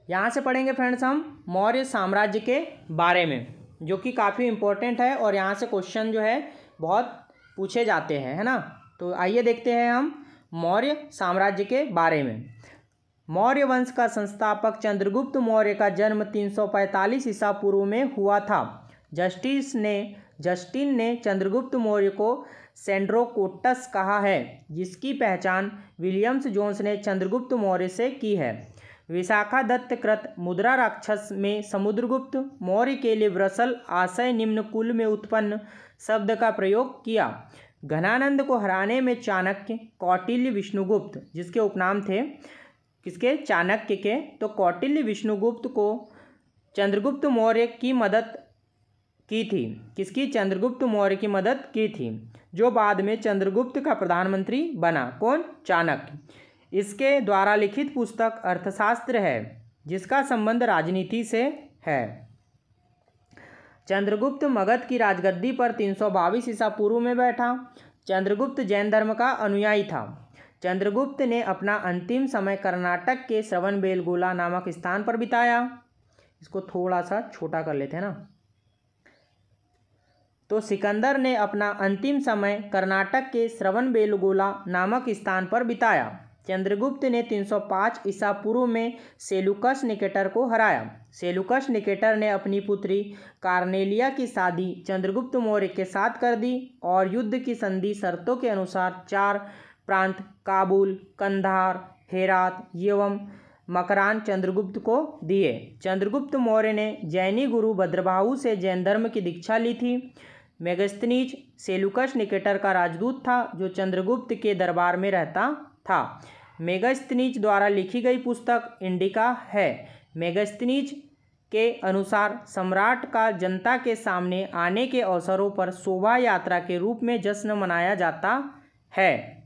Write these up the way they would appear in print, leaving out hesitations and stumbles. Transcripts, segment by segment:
यहाँ से पढ़ेंगे फ्रेंड्स हम मौर्य साम्राज्य के बारे में, जो कि काफ़ी इम्पोर्टेंट है और यहाँ से क्वेश्चन जो है बहुत पूछे जाते हैं, है ना। तो आइए देखते हैं हम मौर्य साम्राज्य के बारे में। मौर्य वंश का संस्थापक चंद्रगुप्त मौर्य का जन्म 345 ईसा पूर्व में हुआ था। जस्टिन ने चंद्रगुप्त मौर्य को सेंड्रोकोटस कहा है, जिसकी पहचान विलियम्स जोन्स ने चंद्रगुप्त मौर्य से की है। विशाखादत्त कृत मुद्रा राक्षस में समुद्रगुप्त मौर्य के लिए वृषल आशय निम्न कुल में उत्पन्न शब्द का प्रयोग किया। घनानंद को हराने में चाणक्य, कौटिल्य, विष्णुगुप्त, जिसके उपनाम थे किसके, चाणक्य के, तो कौटिल्य विष्णुगुप्त को चंद्रगुप्त मौर्य की मदद की थी। किसकी, चंद्रगुप्त मौर्य की मदद की थी, जो बाद में चंद्रगुप्त का प्रधानमंत्री बना। कौन, चाणक्य। इसके द्वारा लिखित पुस्तक अर्थशास्त्र है, जिसका संबंध राजनीति से है। चंद्रगुप्त मगध की राजगद्दी पर 322 ईसा पूर्व में बैठा। चंद्रगुप्त जैन धर्म का अनुयायी था। चंद्रगुप्त ने अपना अंतिम समय कर्नाटक के श्रवणबेलगोला नामक स्थान पर बिताया। इसको थोड़ा सा छोटा कर लेते हैं ना। तो सिकंदर ने अपना अंतिम समय कर्नाटक के श्रवणबेलगोला नामक स्थान पर बिताया। चंद्रगुप्त ने 305 ईसा पूर्व में सेलुकस निकेटर को हराया। सेलुकस निकेटर ने अपनी पुत्री कार्नेलिया की शादी चंद्रगुप्त मौर्य के साथ कर दी और युद्ध की संधि शर्तों के अनुसार 4 प्रांत काबुल, कंधार, हेरात एवं मकरान चंद्रगुप्त को दिए। चंद्रगुप्त मौर्य ने जैनी गुरु भद्रबाहु से जैन धर्म की दीक्षा ली थी। मेगस्थनीज सेलुकस निकेटर का राजदूत था, जो चंद्रगुप्त के दरबार में रहता था। मेगस्थनीज द्वारा लिखी गई पुस्तक इंडिका है। मेगस्थनीज के अनुसार सम्राट का जनता के सामने आने के अवसरों पर शोभा यात्रा के रूप में जश्न मनाया जाता है।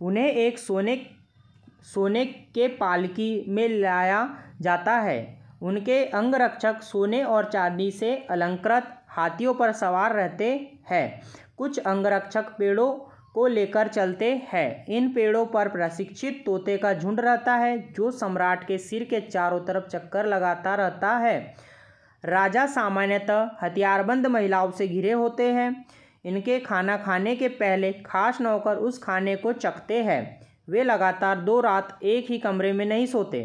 उन्हें एक सोने के पालकी में लाया जाता है। उनके अंगरक्षक सोने और चांदी से अलंकृत हाथियों पर सवार रहते हैं। कुछ अंगरक्षक पेड़ों को लेकर चलते हैं। इन पेड़ों पर प्रशिक्षित तोते का झुंड रहता है, जो सम्राट के सिर के चारों तरफ चक्कर लगाता रहता है। राजा सामान्यतः हथियारबंद महिलाओं से घिरे होते हैं। इनके खाना खाने के पहले खास नौकर उस खाने को चखते हैं। वे लगातार 2 रात एक ही कमरे में नहीं सोते।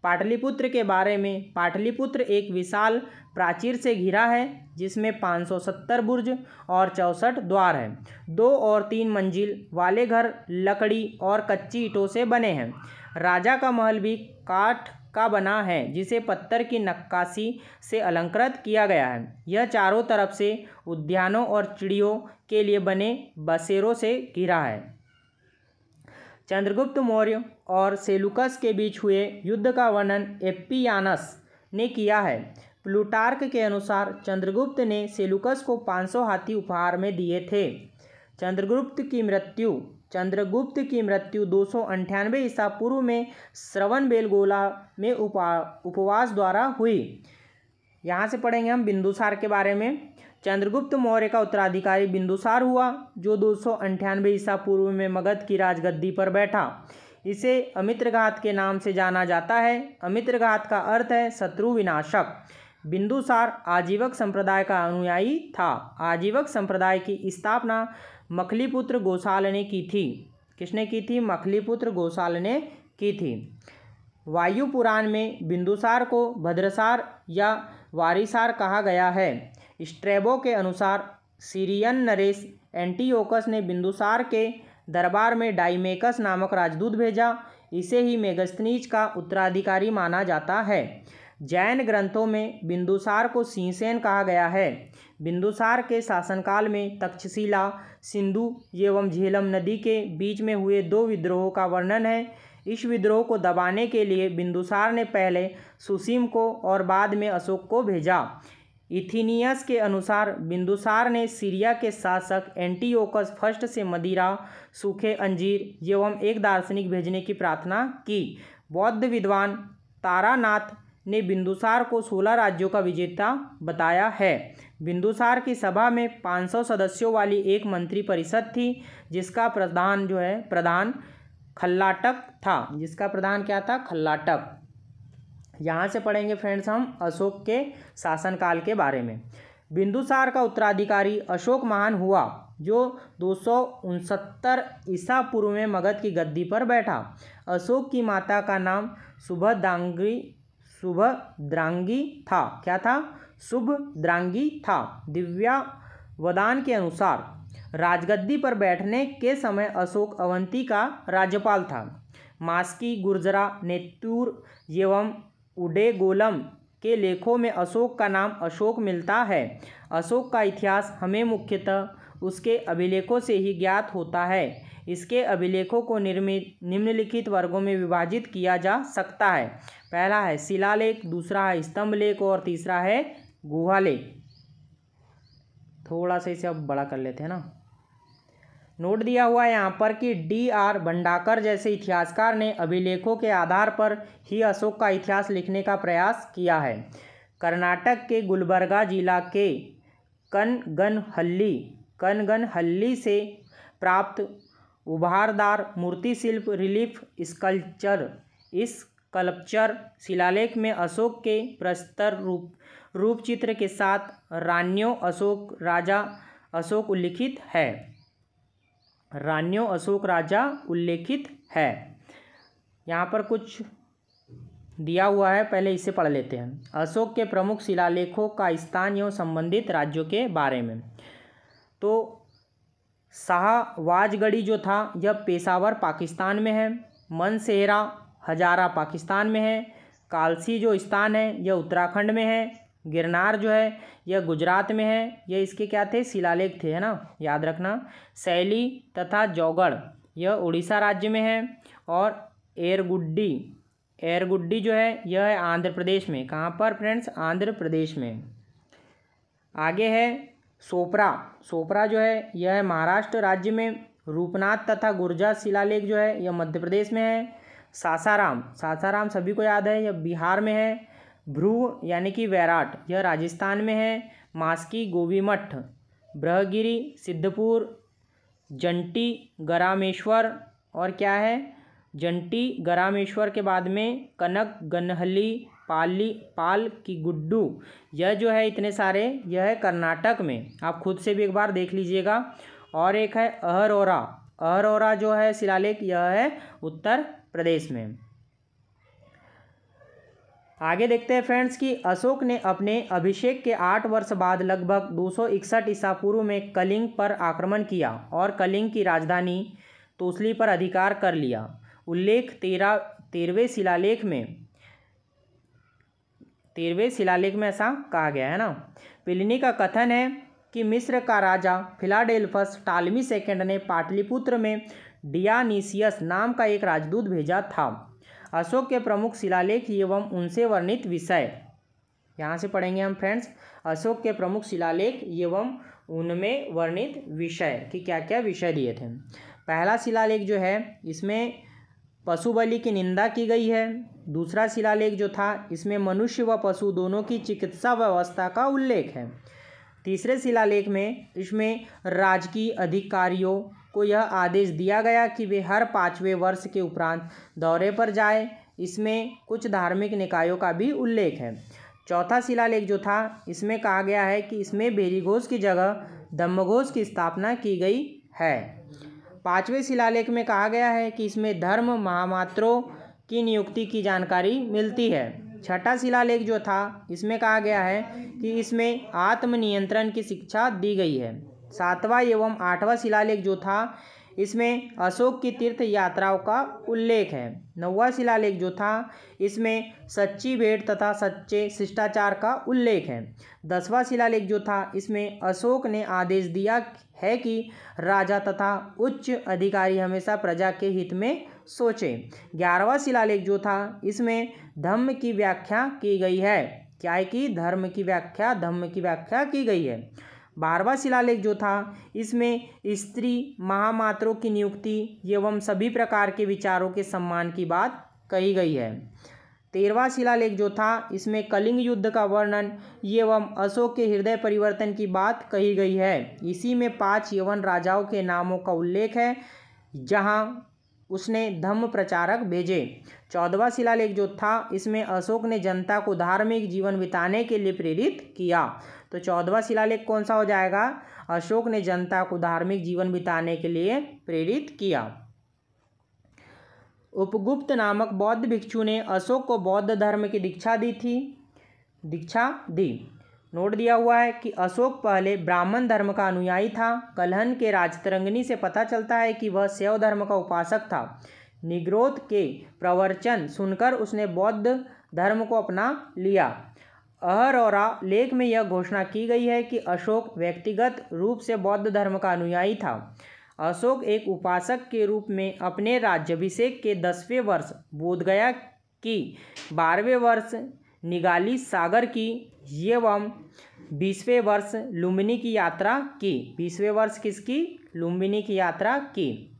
पाटलिपुत्र के बारे में, पाटलिपुत्र एक विशाल प्राचीर से घिरा है, जिसमें 570 बुर्ज और 64 द्वार हैं। 2 और 3 मंजिल वाले घर लकड़ी और कच्ची ईंटों से बने हैं। राजा का महल भी काठ का बना है, जिसे पत्थर की नक्काशी से अलंकृत किया गया है। यह चारों तरफ से उद्यानों और चिड़ियों के लिए बने बसेरों से घिरा है। चंद्रगुप्त मौर्य और सेलुकस के बीच हुए युद्ध का वर्णन एप्पियानस ने किया है। प्लूटार्क के अनुसार चंद्रगुप्त ने सेलुकस को 500 हाथी उपहार में दिए थे। चंद्रगुप्त की मृत्यु 298 ईसा पूर्व में श्रवणबेलगोला में उपवास द्वारा हुई। यहाँ से पढ़ेंगे हम बिंदुसार के बारे में। चंद्रगुप्त मौर्य का उत्तराधिकारी बिंदुसार हुआ, जो 298 ईसा पूर्व में मगध की राजगद्दी पर बैठा। इसे अमित्रघात के नाम से जाना जाता है। अमित्रघात का अर्थ है शत्रु विनाशक। बिंदुसार आजीवक संप्रदाय का अनुयायी था। आजीवक संप्रदाय की स्थापना मखलीपुत्र गोसाल ने की थी। किसने की थी? मखलीपुत्र गोसाल ने की थी। वायु पुराण में बिंदुसार को भद्रसार या वारिसार कहा गया है। स्ट्रैबो के अनुसार सीरियन नरेश एंटियोकस ने बिंदुसार के दरबार में डाइमेकस नामक राजदूत भेजा। इसे ही मेगस्थनीज का उत्तराधिकारी माना जाता है। जैन ग्रंथों में बिंदुसार को सिंहसेन कहा गया है। बिंदुसार के शासनकाल में तक्षशिला, सिंधु एवं झेलम नदी के बीच में हुए 2 विद्रोहों का वर्णन है। इस विद्रोह को दबाने के लिए बिंदुसार ने पहले सुसीम को और बाद में अशोक को भेजा। इथिनियस के अनुसार बिंदुसार ने सीरिया के शासक एंटियोकस फर्स्ट से मदिरा, सूखे अंजीर एवं एक दार्शनिक भेजने की प्रार्थना की। बौद्ध विद्वान तारानाथ ने बिंदुसार को 16 राज्यों का विजेता बताया है। बिंदुसार की सभा में 500 सदस्यों वाली एक मंत्री परिषद थी, जिसका प्रधान खल्लाटक था। जिसका प्रधान क्या था? खल्लाटक। यहाँ से पढ़ेंगे फ्रेंड्स हम अशोक के शासनकाल के बारे में। बिंदुसार का उत्तराधिकारी अशोक महान हुआ, जो 269 ईसा पूर्व में मगध की गद्दी पर बैठा। अशोक की माता का नाम शुभद्रांगी था। क्या था? शुभद्रांगी था। दिव्यावदान के अनुसार राजगद्दी पर बैठने के समय अशोक अवंती का राज्यपाल था। मास्की, गुर्जरा, नेत्तूर एवं उडेगोलम के लेखों में अशोक का नाम अशोक मिलता है। अशोक का इतिहास हमें मुख्यतः उसके अभिलेखों से ही ज्ञात होता है। इसके अभिलेखों को निम्नलिखित वर्गों में विभाजित किया जा सकता है। पहला है शिलालेख, दूसरा है स्तंभलेख और तीसरा है गुहालेख। थोड़ा सा इसे अब बड़ा कर लेते हैं ना। नोट दिया हुआ है यहाँ पर कि D.R. भंडाकर जैसे इतिहासकार ने अभिलेखों के आधार पर ही अशोक का इतिहास लिखने का प्रयास किया है। कर्नाटक के गुलबर्गा जिला के कनगनहल्ली से प्राप्त उभारदार मूर्ति शिल्प रिलीफ स्कल्पचर शिलालेख में अशोक के प्रस्तर रूप चित्र के साथ रान्यों अशोक राजा अशोक उल्लिखित है। यहाँ पर कुछ दिया हुआ है, पहले इसे पढ़ लेते हैं। अशोक के प्रमुख शिलालेखों का स्थान एवं संबंधित राज्यों के बारे में। तो शाहवाजगढ़ी जो था यह पेशावर पाकिस्तान में है। मनसेहरा हजारा पाकिस्तान में है। कालसी जो स्थान है यह उत्तराखंड में है। गिरनार जो है यह गुजरात में है। यह इसके क्या थे? शिलालेख थे, है ना, याद रखना। शैली तथा जौगढ़ यह उड़ीसा राज्य में है। और एरगुड्डी जो है यह है आंध्र प्रदेश में। कहाँ पर फ्रेंड्स? आंध्र प्रदेश में। आगे है सोपरा जो है यह है महाराष्ट्र राज्य में। रूपनाथ तथा गुर्जा शिलालेख जो है यह मध्य प्रदेश में है। सासाराम सभी को याद है, यह बिहार में है। भ्रू यानी कि वैराट यह राजस्थान में है। मास्की गोवीमठ, ब्रहगिरी, सिद्धपुर, जंटी गरामेश्वर और क्या है? जंटी गरामेश्वर के बाद में कनक गनहल्ली, पाल की गुड्डू, यह जो है इतने सारे यह है कर्नाटक में। आप खुद से भी एक बार देख लीजिएगा। और एक है अहरौरा जो है शिलालेख यह है उत्तर प्रदेश में। आगे देखते हैं फ्रेंड्स कि अशोक ने अपने अभिषेक के 8 वर्ष बाद लगभग 261 ईसा पूर्व में कलिंग पर आक्रमण किया और कलिंग की राजधानी तोसली पर अधिकार कर लिया। उल्लेख 13वें शिलालेख में ऐसा कहा गया है ना। प्लिनी का कथन है कि मिस्र का राजा फिलाडेल्फस टालमी सेकंड ने पाटलिपुत्र में डियानीसियस नाम का एक राजदूत भेजा था। अशोक के प्रमुख शिलालेख एवं उनसे वर्णित विषय, यहाँ से पढ़ेंगे हम फ्रेंड्स। अशोक के प्रमुख शिलालेख एवं उनमें वर्णित विषय कि क्या क्या विषय दिए थे। पहला शिलालेख जो है इसमें पशु बलि की निंदा की गई है। दूसरा शिलालेख जो था इसमें मनुष्य व पशु दोनों की चिकित्सा व्यवस्था का उल्लेख है। तीसरे शिलालेख में इसमें राजकीय अधिकारियों को यह आदेश दिया गया कि वे हर 5वें वर्ष के उपरांत दौरे पर जाए। इसमें कुछ धार्मिक निकायों का भी उल्लेख है। चौथा शिलालेख जो था इसमें कहा गया है कि इसमें भेरीघोष की जगह धम्मघोष की स्थापना की गई है। 5वें शिलालेख में कहा गया है कि इसमें धर्म महामात्रों की नियुक्ति की जानकारी मिलती है। छठा शिलालेख जो था इसमें कहा गया है कि इसमें आत्मनियंत्रण की शिक्षा दी गई है। 7वां एवं 8वां शिलालेख जो था इसमें अशोक की तीर्थ यात्राओं का उल्लेख है। 9वां शिलालेख जो था इसमें सच्ची भेंट तथा सच्चे शिष्टाचार का उल्लेख है। 10वां शिलालेख जो था इसमें अशोक ने आदेश दिया है कि राजा तथा उच्च अधिकारी हमेशा प्रजा के हित में सोचें। 11वां शिलालेख जो था इसमें धम्म की व्याख्या की गई है। क्या है कि धर्म की व्याख्या, धम्म की व्याख्या की गई है। 12वां शिलालेख जो था इसमें स्त्री महामात्रों की नियुक्ति एवं सभी प्रकार के विचारों के सम्मान की बात कही गई है। 13वां शिलालेख जो था इसमें कलिंग युद्ध का वर्णन एवं अशोक के हृदय परिवर्तन की बात कही गई है। इसी में 5 यवन राजाओं के नामों का उल्लेख है, जहां उसने धम्म प्रचारक भेजे। 14वां शिलालेख जो था इसमें अशोक ने जनता को धार्मिक जीवन बिताने के लिए प्रेरित किया। तो 14वां शिलालेख कौन सा हो जाएगा? अशोक ने जनता को धार्मिक जीवन बिताने के लिए प्रेरित किया। उपगुप्त नामक बौद्ध भिक्षु ने अशोक को बौद्ध धर्म की दीक्षा दी। नोट दिया हुआ है कि अशोक पहले ब्राह्मण धर्म का अनुयायी था। कलहन के राजतरंगिणी से पता चलता है कि वह शैव धर्म का उपासक था। निग्रोध के प्रवचन सुनकर उसने बौद्ध धर्म को अपना लिया। अहरौरा लेख में यह घोषणा की गई है कि अशोक व्यक्तिगत रूप से बौद्ध धर्म का अनुयायी था। अशोक एक उपासक के रूप में अपने राज्याभिषेक के 10वें वर्ष बोधगया की, 12वें वर्ष निगाली सागर की एवं 20वें वर्ष लुम्बिनी की यात्रा की। 20वें वर्ष किसकी? लुम्बिनी की यात्रा की।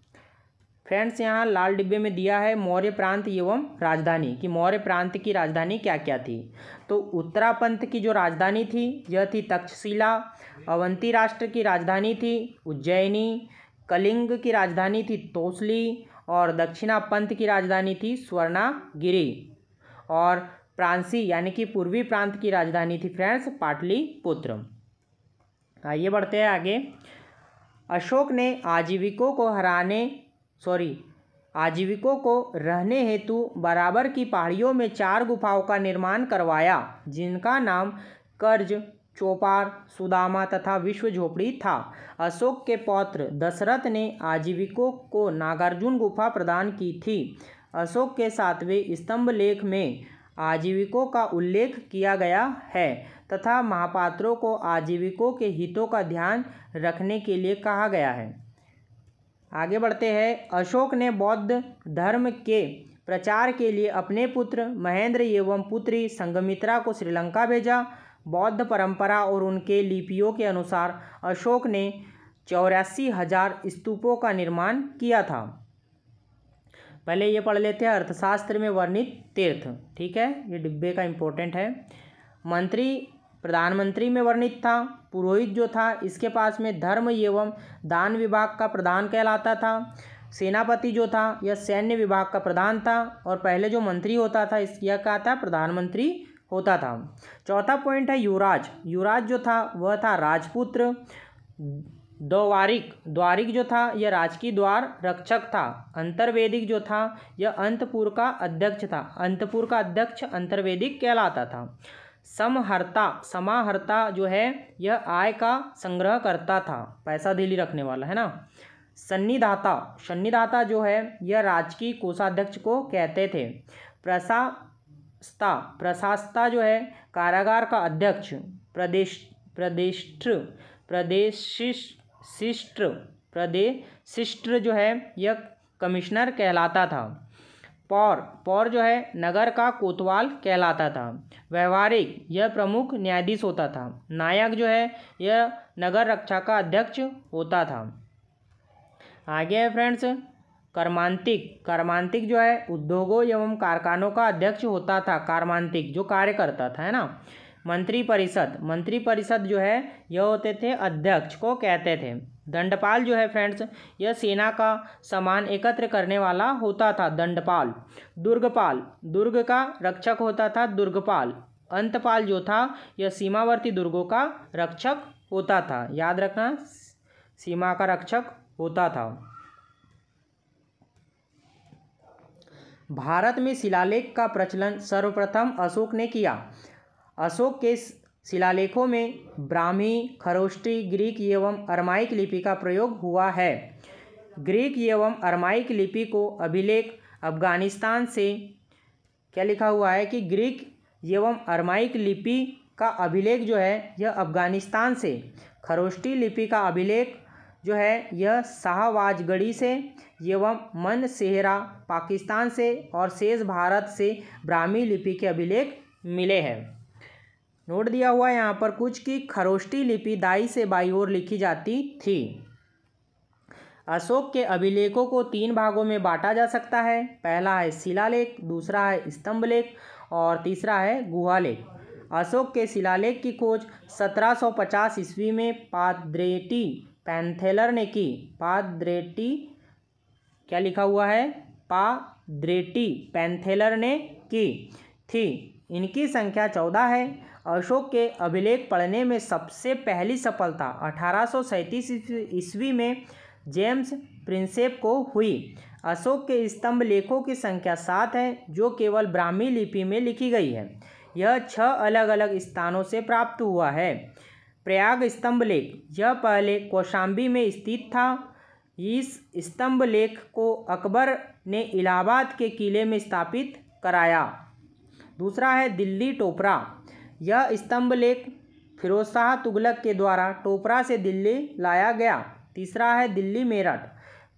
फ्रेंड्स यहाँ लाल डिब्बे में दिया है मौर्य प्रांत एवं राजधानी कि मौर्य प्रांत की राजधानी क्या क्या थी। तो उत्तरापंत की जो राजधानी थी यह थी तक्षशिला। अवंती राष्ट्र की राजधानी थी उज्जैनी। कलिंग की राजधानी थी तोसली और दक्षिणापंत की राजधानी थी स्वर्णागिरी। और प्रांसी यानी कि पूर्वी प्रांत की राजधानी थी फ्रेंड्स पाटलिपुत्र। आइए बढ़ते हैं आगे। अशोक ने आजीविकों को रहने हेतु बराबर की पहाड़ियों में 4 गुफाओं का निर्माण करवाया, जिनका नाम कर्ज, चौपार, सुदामा तथा विश्व झोपड़ी था। अशोक के पौत्र दशरथ ने आजीविकों को नागार्जुन गुफा प्रदान की थी। अशोक के 7वें स्तंभ लेख में आजीविकों का उल्लेख किया गया है तथा महापात्रों को आजीविकों के हितों का ध्यान रखने के लिए कहा गया है। आगे बढ़ते हैं। अशोक ने बौद्ध धर्म के प्रचार के लिए अपने पुत्र महेंद्र एवं पुत्री संघमित्रा को श्रीलंका भेजा। बौद्ध परंपरा और उनके लिपियों के अनुसार अशोक ने 84,000 स्तूपों का निर्माण किया था। पहले ये पढ़ लेते हैं अर्थशास्त्र में वर्णित तीर्थ। ठीक है, ये डिब्बे का इम्पोर्टेंट है। मंत्री प्रधानमंत्री में वर्णित था। पुरोहित जो था इसके पास में धर्म एवं दान विभाग का प्रधान कहलाता था। सेनापति जो था यह सैन्य विभाग का प्रधान था। और पहले जो मंत्री होता था इसका क्या था? प्रधानमंत्री होता था। चौथा पॉइंट है युवराज। युवराज जो था वह था राजपुत्र। द्वारिक जो था यह राजकीय द्वार रक्षक था। अंतर्वेदिक जो था यह अंतपुर का अध्यक्ष था। अंतपुर का अध्यक्ष अंतर्वेदिक कहलाता था। समाहर्ता जो है यह आय का संग्रह करता था, पैसा धेली रखने वाला है ना। सन्निधाता जो है यह राजकीय कोषाध्यक्ष को कहते थे। प्रशास्ता जो है कारागार का अध्यक्ष। प्रदेशिष्ट्र जो है यह कमिश्नर कहलाता था। पौर जो है नगर का कोतवाल कहलाता था। व्यवहारिक यह प्रमुख न्यायाधीश होता था। नायक जो है यह नगर रक्षा का अध्यक्ष होता था। आगे है फ्रेंड्स कर्मांतिक जो है उद्योगों एवं कारखानों का अध्यक्ष होता था। कर्मांतिक जो कार्य करता था, है ना। मंत्रिपरिषद जो है यह होते थे अध्यक्ष को कहते थे। दंडपाल जो है फ्रेंड्स यह सेना का सामान एकत्र करने वाला होता था, दंडपाल। दुर्ग का रक्षक होता था, दुर्गपाल। अंतपाल जो था यह सीमावर्ती दुर्गों का रक्षक होता था। याद रखना, सीमा का रक्षक होता था। भारत में शिलालेख का प्रचलन सर्वप्रथम अशोक ने किया। अशोक के शिलालेखों में ब्राह्मी, खरोष्टी, ग्रीक एवं अरमाइक लिपि का प्रयोग हुआ है। ग्रीक एवं अरमाइक लिपि को अभिलेख अफगानिस्तान से क्या लिखा हुआ है कि ग्रीक एवं अरमाइक लिपि का अभिलेख जो है यह अफगानिस्तान से। खरोष्टी लिपि का अभिलेख जो है यह शाहवाजगढ़ी से एवं मन सेहरा पाकिस्तान से और शेष भारत से ब्राह्मी लिपि के अभिलेख मिले हैं। नोट दिया हुआ है यहाँ पर कुछ की खरोष्टी लिपि दाई से बाई ओर लिखी जाती थी। अशोक के अभिलेखों को 3 भागों में बांटा जा सकता है। पहला है शिलालेख, दूसरा है स्तंभलेख और तीसरा है गुहालेख। अशोक के शिलालेख की खोज 1750 ईस्वी में पाद्रेटी पैंथेलर ने की। पाद्रेटी क्या लिखा हुआ है, पाद्रेटी पैंथेलर ने की थी। इनकी संख्या 14 है। अशोक के अभिलेख पढ़ने में सबसे पहली सफलता 1837 ईस्वी में जेम्स प्रिंसेप को हुई। अशोक के स्तंभ लेखों की संख्या 7 है, जो केवल ब्राह्मी लिपि में लिखी गई है। यह 6 अलग अलग स्थानों से प्राप्त हुआ है। प्रयाग स्तंभ लेख, यह पहले कौशाम्बी में स्थित था। इस स्तंभ लेख को अकबर ने इलाहाबाद के किले में स्थापित कराया। दूसरा है दिल्ली टोपरा, यह स्तंभ लेख फिरोज शाह तुगलक के द्वारा टोपरा से दिल्ली लाया गया। तीसरा है दिल्ली मेरठ,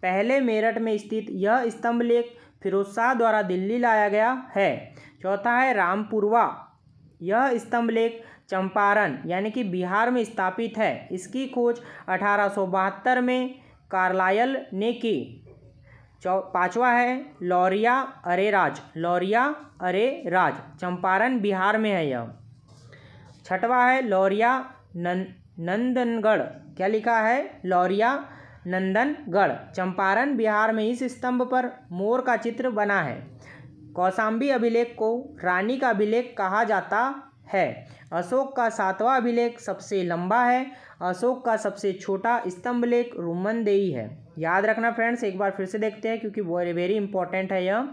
पहले मेरठ में स्थित यह स्तंभ लेख फिरोज शाह द्वारा दिल्ली लाया गया है। चौथा है रामपुरवा, यह स्तंभ लेख चंपारण यानी कि बिहार में स्थापित है। इसकी खोज 1872 में कार्लायल ने की। पांचवा है लौरिया अरेराज, लौरिया अरेराज चंपारण बिहार में है यह। छठवा है लौरिया नंदनगढ़, क्या लिखा है, लौरिया नंदनगढ़ चंपारण बिहार में। इस स्तंभ पर मोर का चित्र बना है। कौशाम्बी अभिलेख को रानी का अभिलेख कहा जाता है। अशोक का 7वां अभिलेख सबसे लंबा है। अशोक का सबसे छोटा स्तंभ लेख रुम्मनदेही है। याद रखना फ्रेंड्स, एक बार फिर से देखते हैं क्योंकि वेरी इंपॉर्टेंट है यह।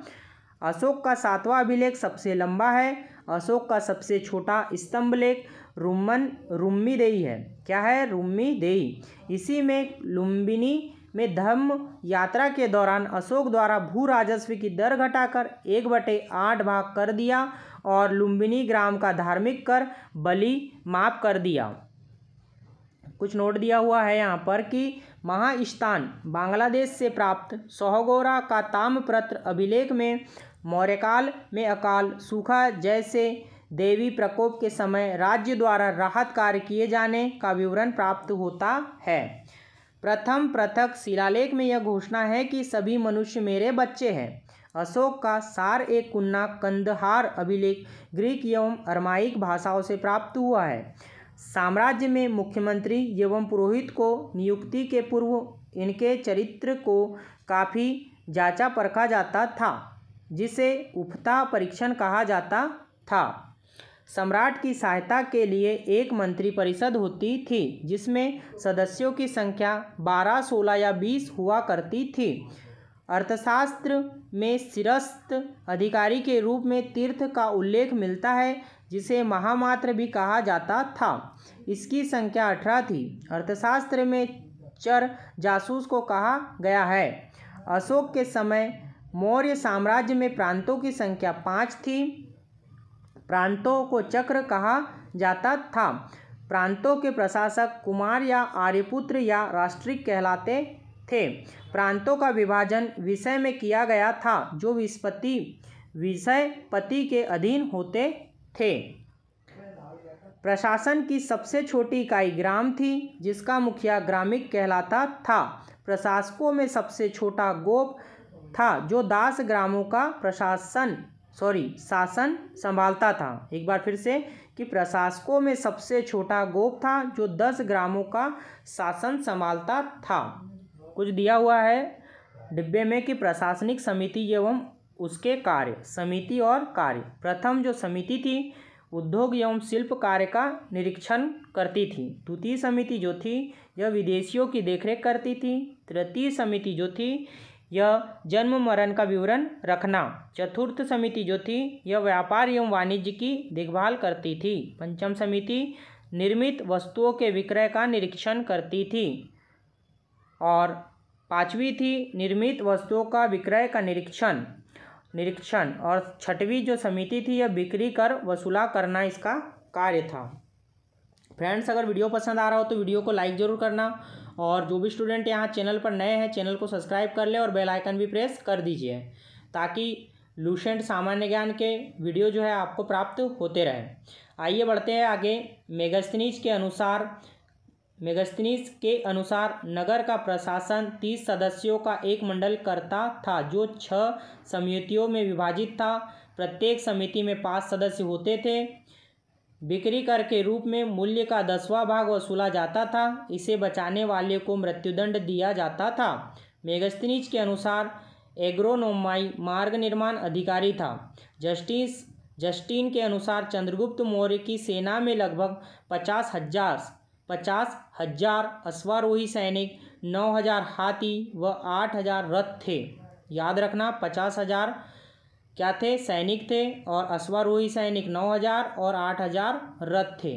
अशोक का 7वां अभिलेख सबसे लंबा है। अशोक का सबसे छोटा स्तंभ लेख रुम्मीदेही है। क्या है, रुम्मीदेही। इसी में लुम्बिनी में धर्म यात्रा के दौरान अशोक द्वारा भू राजस्व की दर घटाकर 1/8 भाग कर दिया और लुम्बिनी ग्राम का धार्मिक कर बलि माफ कर दिया। कुछ नोट दिया हुआ है यहाँ पर कि महास्थान बांग्लादेश से प्राप्त सोहगोरा का ताम्रपत्र अभिलेख में मौर्यकाल में अकाल सूखा जैसे देवी प्रकोप के समय राज्य द्वारा राहत कार्य किए जाने का विवरण प्राप्त होता है। प्रथम पृथक शिलालेख में यह घोषणा है कि सभी मनुष्य मेरे बच्चे हैं। अशोक का सार एक कुन्ना कंदहार अभिलेख ग्रीक एवं अरमाइक भाषाओं से प्राप्त हुआ है। साम्राज्य में मुख्यमंत्री एवं पुरोहित को नियुक्ति के पूर्व इनके चरित्र को काफ़ी जांचा परखा जाता था, जिसे उफता परीक्षण कहा जाता था। सम्राट की सहायता के लिए एक मंत्री परिषद होती थी, जिसमें सदस्यों की संख्या 12, 16 या 20 हुआ करती थी। अर्थशास्त्र में शिरस्त अधिकारी के रूप में तीर्थ का उल्लेख मिलता है, जिसे महामात्र भी कहा जाता था। इसकी संख्या 18 थी। अर्थशास्त्र में चर जासूस को कहा गया है। अशोक के समय मौर्य साम्राज्य में प्रांतों की संख्या 5 थी। प्रांतों को चक्र कहा जाता था। प्रांतों के प्रशासक कुमार या आर्यपुत्र या राष्ट्रिक कहलाते थे। प्रांतों का विभाजन विषय में किया गया था, जो विषयपति के अधीन होते थे। प्रशासन की सबसे छोटी इकाई ग्राम थी, जिसका मुखिया ग्रामिक कहलाता था। प्रशासकों में सबसे छोटा गोप था, जो 10 ग्रामों का शासन संभालता था। एक बार फिर से कि प्रशासकों में सबसे छोटा गोप था, जो 10 ग्रामों का शासन संभालता था। कुछ दिया हुआ है डिब्बे में कि प्रशासनिक समिति एवं उसके कार्य, समिति और कार्य। प्रथम जो समिति थी उद्योग एवं शिल्प कार्य का निरीक्षण करती थी। द्वितीय समिति जो थी यह विदेशियों की देखरेख करती थी। तृतीय समिति जो थी यह जन्म मरण का विवरण रखना। चतुर्थ समिति जो थी यह व्यापार एवं वाणिज्य की देखभाल करती थी। पंचम समिति निर्मित वस्तुओं के विक्रय का निरीक्षण करती थी। और पांचवी थी निर्मित वस्तुओं का विक्रय का निरीक्षण। और छठवीं जो समिति थी यह बिक्री कर वसूला करना इसका कार्य था। फ्रेंड्स, अगर वीडियो पसंद आ रहा हो तो वीडियो को लाइक ज़रूर करना, और जो भी स्टूडेंट यहाँ चैनल पर नए हैं चैनल को सब्सक्राइब कर ले और बेल आइकन भी प्रेस कर दीजिए, ताकि लूसेंट सामान्य ज्ञान के वीडियो जो है आपको प्राप्त होते रहे। आइए बढ़ते हैं आगे। मेगास्थनीज के अनुसार नगर का प्रशासन 30 सदस्यों का एक मंडल करता था, जो 6 समितियों में विभाजित था। प्रत्येक समिति में 5 सदस्य होते थे। बिक्री कर के रूप में मूल्य का 10वां भाग वसूला जाता था। इसे बचाने वाले को मृत्युदंड दिया जाता था। मेगास्थनीज के अनुसार एग्रोनोमाई मार्ग निर्माण अधिकारी था। जस्टिन के अनुसार चंद्रगुप्त मौर्य की सेना में लगभग 50,000 अश्वारोही सैनिक, 9,000 हाथी व 8,000 रथ थे। याद रखना 50,000 क्या थे, सैनिक थे, और अश्वारोही सैनिक 9,000 और 8,000 रथ थे।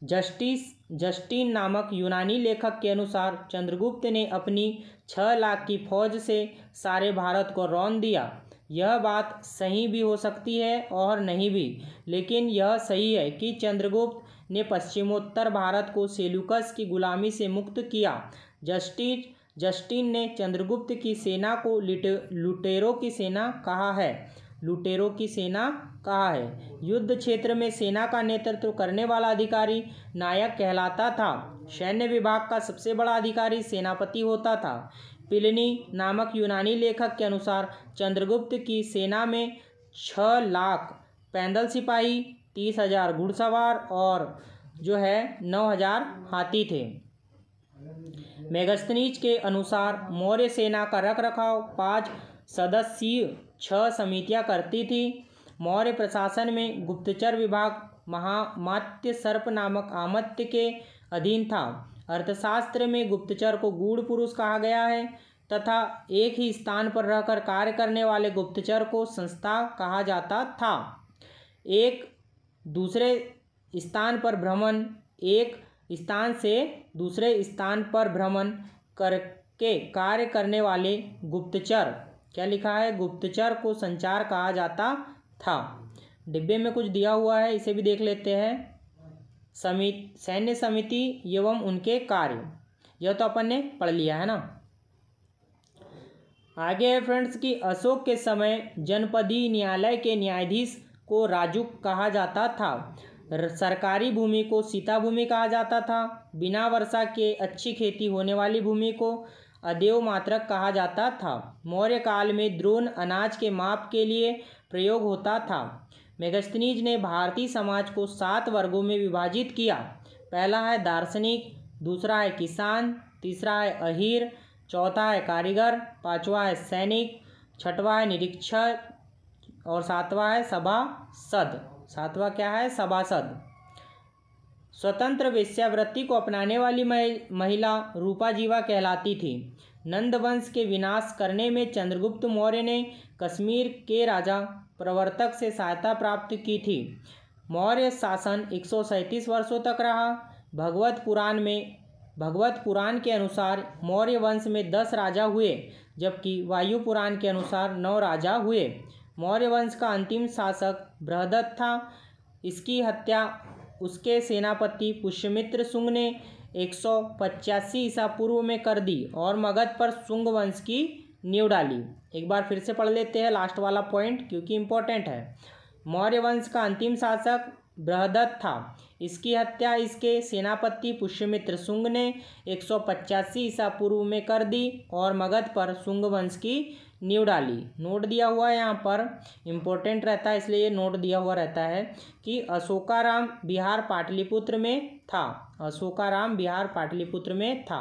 जस्टिन नामक यूनानी लेखक के अनुसार चंद्रगुप्त ने अपनी 6 लाख की फौज से सारे भारत को रौंद दिया। यह बात सही भी हो सकती है और नहीं भी, लेकिन यह सही है कि चंद्रगुप्त ने पश्चिमोत्तर भारत को सेल्यूकस की गुलामी से मुक्त किया। जस्टिन ने चंद्रगुप्त की सेना को लुटेरों की सेना कहा है। युद्ध क्षेत्र में सेना का नेतृत्व करने वाला अधिकारी नायक कहलाता था। सैन्य विभाग का सबसे बड़ा अधिकारी सेनापति होता था। प्लिनी नामक यूनानी लेखक के अनुसार चंद्रगुप्त की सेना में 6 लाख पैदल सिपाही, 30,000 घुड़सवार और 9,000 हाथी थे। मेगस्थनीज के अनुसार मौर्य सेना का रखरखाव 5 सदस्यीय 6 समितियां करती थी। मौर्य प्रशासन में गुप्तचर विभाग महामात्य सर्प नामक आमत्य के अधीन था। अर्थशास्त्र में गुप्तचर को गूढ़ पुरुष कहा गया है तथा एक ही स्थान पर रहकर कार्य करने वाले गुप्तचर को संस्था कहा जाता था। एक स्थान से दूसरे स्थान पर भ्रमण करके कार्य करने वाले गुप्तचर, क्या लिखा है, गुप्तचर को संचार कहा जाता था। डिब्बे में कुछ दिया हुआ है, इसे भी देख लेते हैं। सैन्य समिति एवं उनके कार्य, यह तो अपन ने पढ़ लिया है ना। आगे है फ्रेंड्स कि अशोक के समय जनपदीय न्यायालय के न्यायाधीश को राजुक कहा जाता था। सरकारी भूमि को सीता भूमि कहा जाता था। बिना वर्षा के अच्छी खेती होने वाली भूमि को अदेव मात्रक कहा जाता था। मौर्य काल में द्रोण अनाज के माप के लिए प्रयोग होता था। मेगस्थनीज ने भारतीय समाज को 7 वर्गों में विभाजित किया। पहला है दार्शनिक, दूसरा है किसान, तीसरा है अहीर, चौथा है कारीगर, पांचवा है सैनिक, छठवा है निरीक्षक और सातवां है सभासद। सातवां क्या है, सभासद। स्वतंत्र वेश्यावृत्ति को अपनाने वाली महिला रूपाजीवा कहलाती थी। नंद वंश के विनाश करने में चंद्रगुप्त मौर्य ने कश्मीर के राजा प्रवर्तक से सहायता प्राप्त की थी। मौर्य शासन 137 वर्षों तक रहा। भगवत पुराण के अनुसार मौर्य वंश में 10 राजा हुए, जबकि वायु पुराण के अनुसार 9 राजा हुए। मौर्य वंश का अंतिम शासक बृहदत्त था। इसकी हत्या उसके सेनापति पुष्यमित्र शुंग ने 185 ईसा पूर्व में कर दी और मगध पर शुंग वंश की नींव डाली। एक बार फिर से पढ़ लेते हैं लास्ट वाला पॉइंट, क्योंकि इम्पोर्टेंट है। मौर्य वंश का अंतिम शासक बृहदत्त था। इसकी हत्या इसके सेनापति पुष्यमित्र शुंग ने 185 ईसा पूर्व में कर दी और मगध पर शुंग वंश की नींव डाली। नोट दिया हुआ है यहाँ पर, इम्पोर्टेंट रहता है इसलिए ये नोट दिया हुआ रहता है कि अशोकाराम बिहार पाटलिपुत्र में था। अशोकाराम बिहार पाटलिपुत्र में था।